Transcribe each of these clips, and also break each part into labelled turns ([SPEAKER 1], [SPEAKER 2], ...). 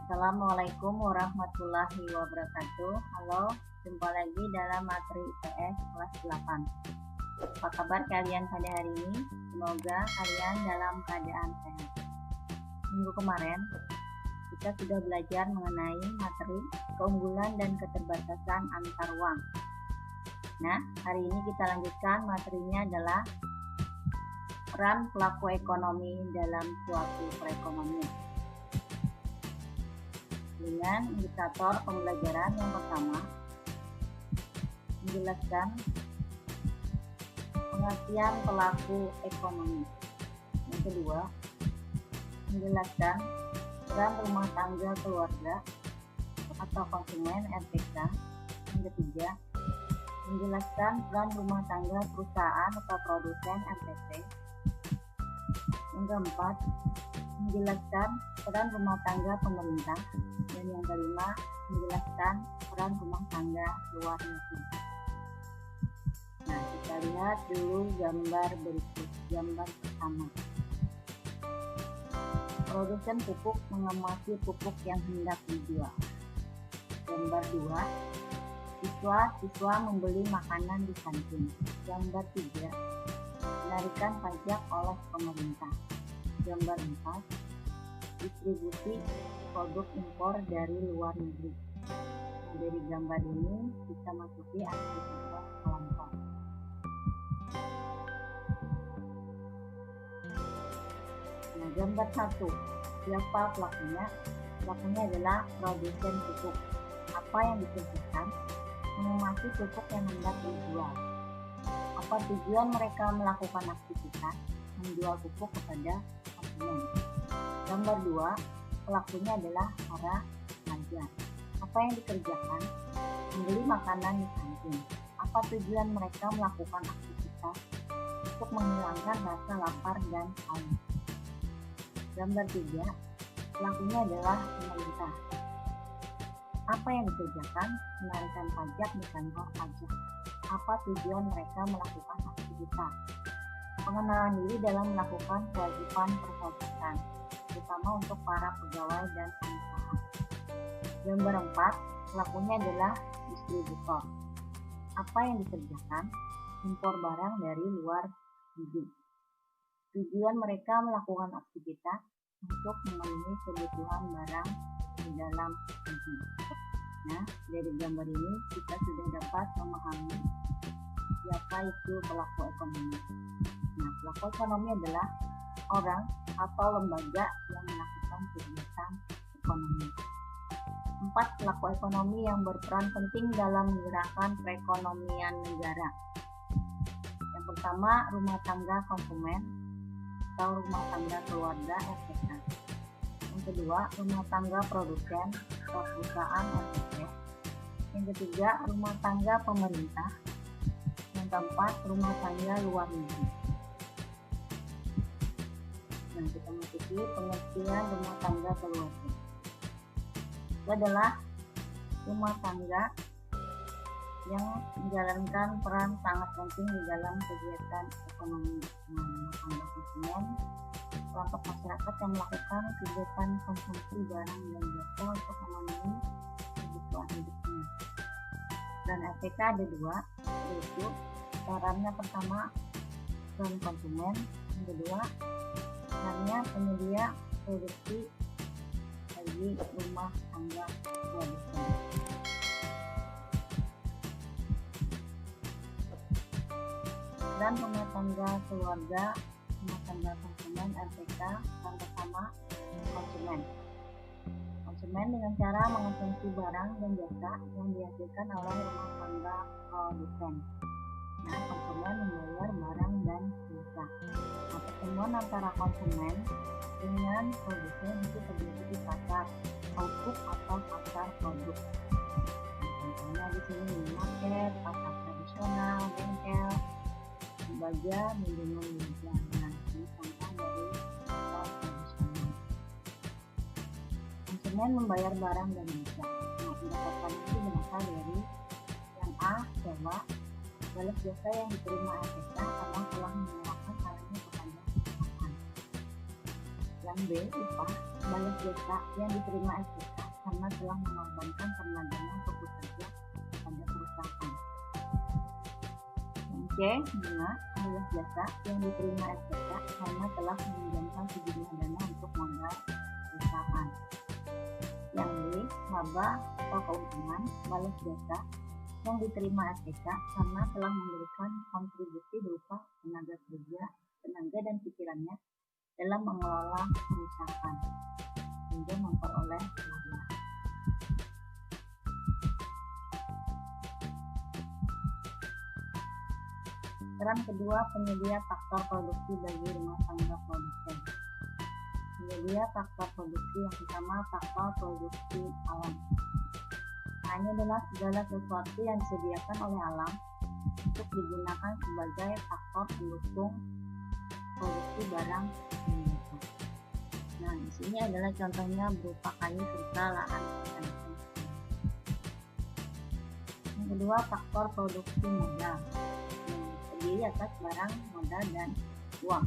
[SPEAKER 1] Assalamualaikum warahmatullahi wabarakatuh. Halo, jumpa lagi dalam materi IPS kelas 8. Apa kabar kalian pada hari ini? Semoga kalian dalam keadaan sehat. Minggu kemarin kita sudah belajar mengenai materi keunggulan dan keterbatasan antar uang. Nah, hari ini kita lanjutkan materinya adalah peran pelaku ekonomi dalam suatu perekonomian. Dengan indikator pembelajaran yang pertama, menjelaskan pengertian pelaku ekonomi. Yang kedua, menjelaskan peran rumah tangga keluarga atau konsumen RPK. Yang ketiga, menjelaskan peran rumah tangga perusahaan atau produsen RPP. Yang keempat, menjelaskan peran rumah tangga pemerintah. Dan yang kelima, menjelaskan peran rumah tangga luar negeri. Nah, kita lihat dulu gambar berikut. Gambar pertama, produsen pupuk mengamati pupuk yang hendak dijual. Gambar 2, siswa membeli makanan di kantin. Gambar 3, penarikan pajak oleh pemerintah. Gambar 4, distribusi produk impor dari luar negeri. Nah, dari gambar ini kita masuki aktivitas kelompok. Nah, gambar 1, siapa pelakunya? Pelakunya adalah produsen pupuk. Apa yang dikerjakan? Mengamati pupuk yang hendak dijual. Apa tujuan mereka melakukan aktivitas menjual pupuk kepada konsumen? Gambar 2, pelakunya adalah para pelajar. Apa yang dikerjakan? Membeli makanan di kantin. Apa tujuan mereka melakukan aktivitas? Untuk menghilangkan rasa lapar dan haus. Gambar 3, pelakunya adalah pemerintah. Apa yang dikerjakan? Menarikan pajak di kantor pajak. Apa tujuan mereka melakukan aktivitas? Pengenalan diri dalam melakukan kewajiban perpajakan, terutama untuk para pegawai dan pengusaha. Gambar 4, pelakunya adalah distributor. Apa yang dikerjakan? Impor barang dari luar negeri. Tujuan mereka melakukan aktivitas untuk memenuhi kebutuhan barang di dalam negeri. Nah, dari gambar ini kita sudah dapat memahami siapa itu pelaku ekonomi. Nah, pelaku ekonomi adalah orang atau lembaga yang melakukan kegiatan ekonomi. 4 pelaku ekonomi yang berperan penting dalam menggerakkan perekonomian negara. Yang pertama, rumah tangga konsumen atau rumah tangga keluarga RPK. Yang kedua, rumah tangga produsen atau perusahaan RPP. Yang ketiga, rumah tangga pemerintah. Yang keempat, rumah tangga luar negeri. Nah, kita masuki pengertian rumah tangga keluarga. Itu adalah rumah tangga yang menjalankan peran sangat penting di dalam kegiatan ekonomi. Rumah tangga konsumen, kelompok masyarakat yang melakukan kegiatan konsumsi barang dan jasa untuk memenuhi kebutuhan hidupnya. Dan RPK ada 2, yaitu perannya pertama peran konsumen, yang kedua perannya penyedia produksi bagi rumah tangga produsen. Dan rumah tangga keluarga, rumah tangga konsumen RPK, yang pertama konsumen. Konsumen dengan cara mengonsumsi barang dan jasa yang dihasilkan oleh rumah tangga produsen. Nah, konsumen membayar barang dan jasa. Nah, pertemuan antara konsumen dengan produsen itu terjadi di pasar output atau pasar produk. Contohnya di sini minimarket, pasar tradisional, bengkel, lembaga, manajemen media. Nah, ini contoh dari pasar tradisional. Konsumen membayar barang dan jasa. Nah, pendapatan itu berasal dari yang A, sewa, balas jasa yang diterima RPK karena telah menyerahkan barangnya kepada perusahaan. Yang B, upah, balas jasa yang diterima RPK karena telah mengorbankan tenaganya untuk bekerja pada perusahaan. C. Bunga adalah jasa yang diterima RPK karena telah meminjamkan sejumlah dana untuk modal perusahaan. Yang D. Laba atau keuntungan balas jasa yang diterima RPK karena telah memberikan kontribusi berupa tenaga kerja, tenaga dan pikirannya dalam mengelola perusahaan hingga memperoleh laba. Peran kedua, penyedia faktor produksi bagi rumah tangga produsen. Penyedia faktor produksi yang pertama, faktor produksi alam. Nah, ini adalah segala sesuatu yang disediakan oleh alam untuk digunakan sebagai faktor pendukung produksi barang dan jasa. Nah, di sini adalah contohnya berupa kayu serta lahan pertanian. Yang kedua, faktor produksi modal yang terdiri atas barang, modal, dan uang.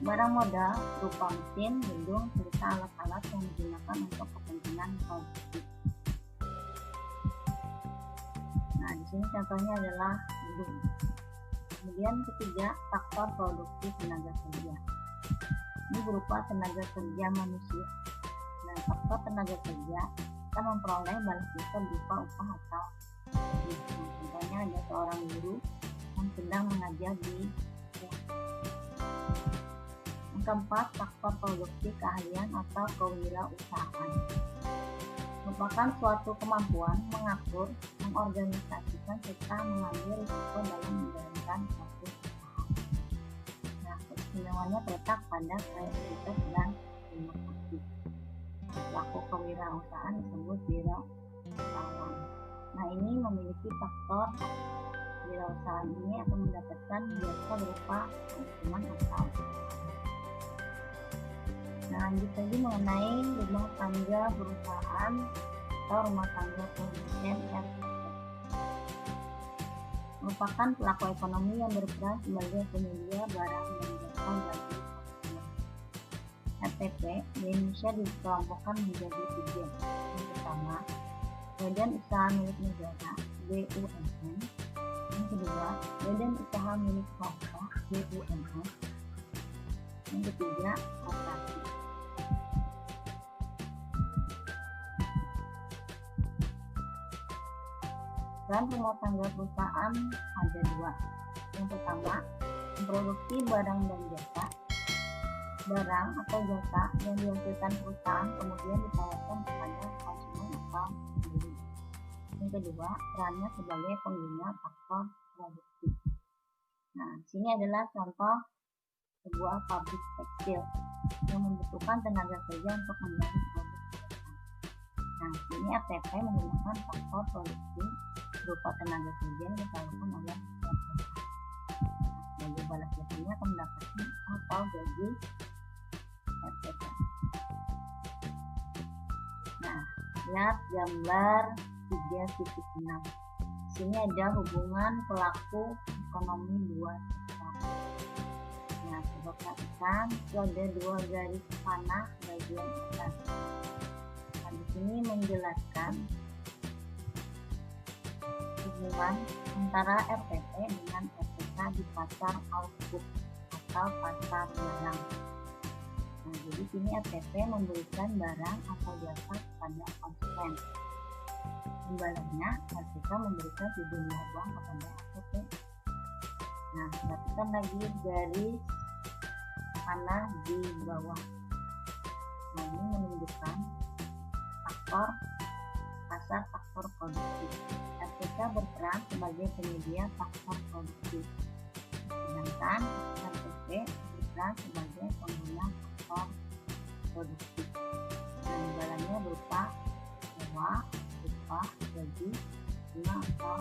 [SPEAKER 1] Barang modal berupa mesin, gedung, serta alat-alat yang digunakan untuk kepentingan produksi. Nah, di sini contohnya adalah gedung. Kemudian ketiga, faktor produksi tenaga kerja. Ini berupa tenaga kerja manusia. Nah, faktor tenaga kerja akan memperoleh balas jasa berupa upah atau gaji. Contohnya ada seorang guru yang sedang mengajar di kelas. Yang keempat, faktor produksi keahlian atau kewirausahaan. Merupakan suatu kemampuan mengatur, mengorganisasikan, serta mengambil risiko dalam menjalankan suatu usaha. Nah, keistimewaannya terletak pada kreativitas dan inovasi. Pelaku kewirausahaan disebut wirausahawan. Nah, ini memiliki faktor wirausahaan ini akan mendapatkan jasa berupa keuntungan atau Nah, lanjut lagi mengenai rumah tangga perusahaan atau rumah tangga produsen RPP. Merupakan pelaku ekonomi yang berperan sebagai penyedia barang dan jasa bagi konsumen. RPP di Indonesia dikelompokkan menjadi 3. Yang pertama, Badan Usaha Milik Negara (BUMN). Yang kedua, Badan Usaha Milik Swasta (BUMN). Yang ketiga, koperasi. Dan rumah tangga perusahaan ada 2. Yang pertama, memproduksi barang dan jasa. Barang atau jasa yang dihasilkan perusahaan kemudian ditawarkan kepada konsumen atau pembeli. Yang kedua, perannya sebagai pembina faktor produksi. Nah, sini adalah contoh sebuah pabrik tekstil yang membutuhkan tenaga kerja untuk menjadi produk. Nah, ini RTP menggunakan faktor produksi berupa tenaga kerja yang disalurkan oleh RTP. Sebagai balas jasanya akan mendapatkan atau gaji RTP. Nah, lihat gambar 3.6. Sini ada hubungan pelaku ekonomi 2 sektor. Nah, coba perhatikan, itu ada 2 garis panah bagian atas. Di sini menjelaskan hubungan antara RPP dengan RPK di pasar output atau pasar barang. Nah, jadi sini RPP memberikan barang atau jasa kepada konsumen. Imbalannya RPK memberikan sejumlah uang kepada RPP. Nah, perhatikan lagi garis panah di bawah. Nah, ini menunjukkan pasar faktor produksi. RPK berperan sebagai penyedia faktor produksi, sedangkan RPP berperan sebagai pengguna faktor produksi. Dan imbalannya berupa sewa, upah, gaji, bunga atau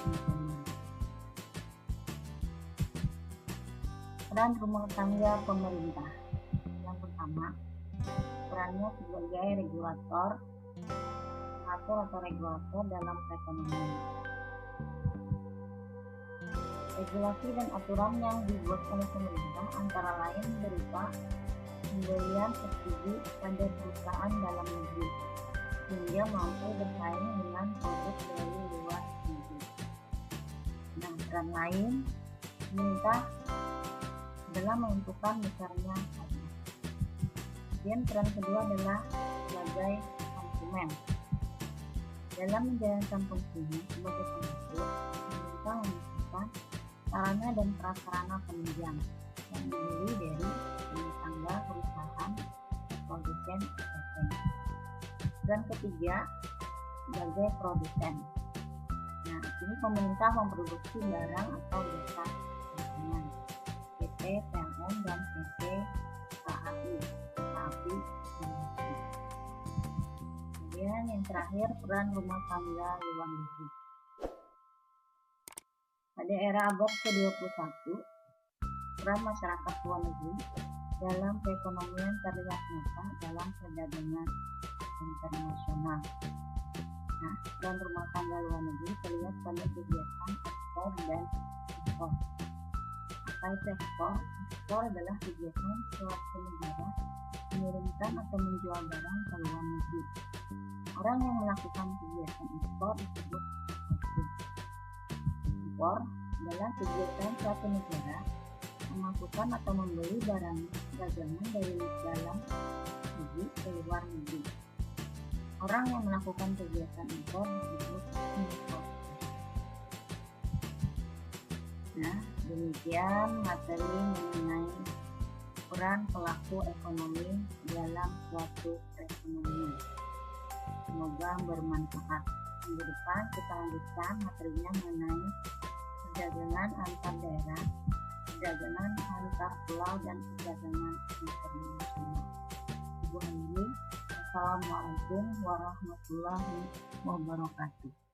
[SPEAKER 1] pinjaman. Peran rumah tangga pemerintah. Yang pertama, perannya sebagai regulator atau regulator dalam perekonomian. Regulasi dan aturan yang dibuat oleh pemerintah antara lain berupa pembelian subsidi pada perusahaan dalam negeri sehingga mampu bersaing dengan produk dari luar negeri. Nah, peran lain pemerintah adalah menentukan besarnya harga. Kemudian peran kedua adalah sebagai konsumen. Dalam menjalankan fungsinya sebagai pengatur, pemerintah menentukan sarana dan prasarana penunjang yang dibeli dari rumah tangga, perusahaan, produsen, etc. Dan ketiga, sebagai produsen. Nah, ini pemerintah memproduksi barang atau jasa konsumen. PT, PLN, dan PT KAI. Kemudian yang terakhir, peran rumah tangga luar negeri. Pada era abad ke-21, peran masyarakat luar negeri dalam perekonomian terlihat nyata dalam perdagangan internasional. Nah, peran rumah tangga luar negeri terlihat pada kegiatan ekspor dan impor. Apa itu ekspor? Ekspor adalah kegiatan suatu negara mengirimkan atau menjual barang ke luar negeri. Orang yang melakukan kegiatan ekspor disebut ekspor. Impor adalah kegiatan suatu negara memasukkan atau membeli barang dagangan dari dalam negeri ke luar negeri. Orang yang melakukan kegiatan impor disebut impor. Nah, demikian materi mengenai peran pelaku ekonomi dalam suatu perekonomian. Semoga bermanfaat. Minggu depan kita lanjutkan materinya mengenai perdagangan antar daerah, perdagangan antar pulau, dan perdagangan internasional. Ibu Andi, Assalamualaikum warahmatullahi wabarakatuh.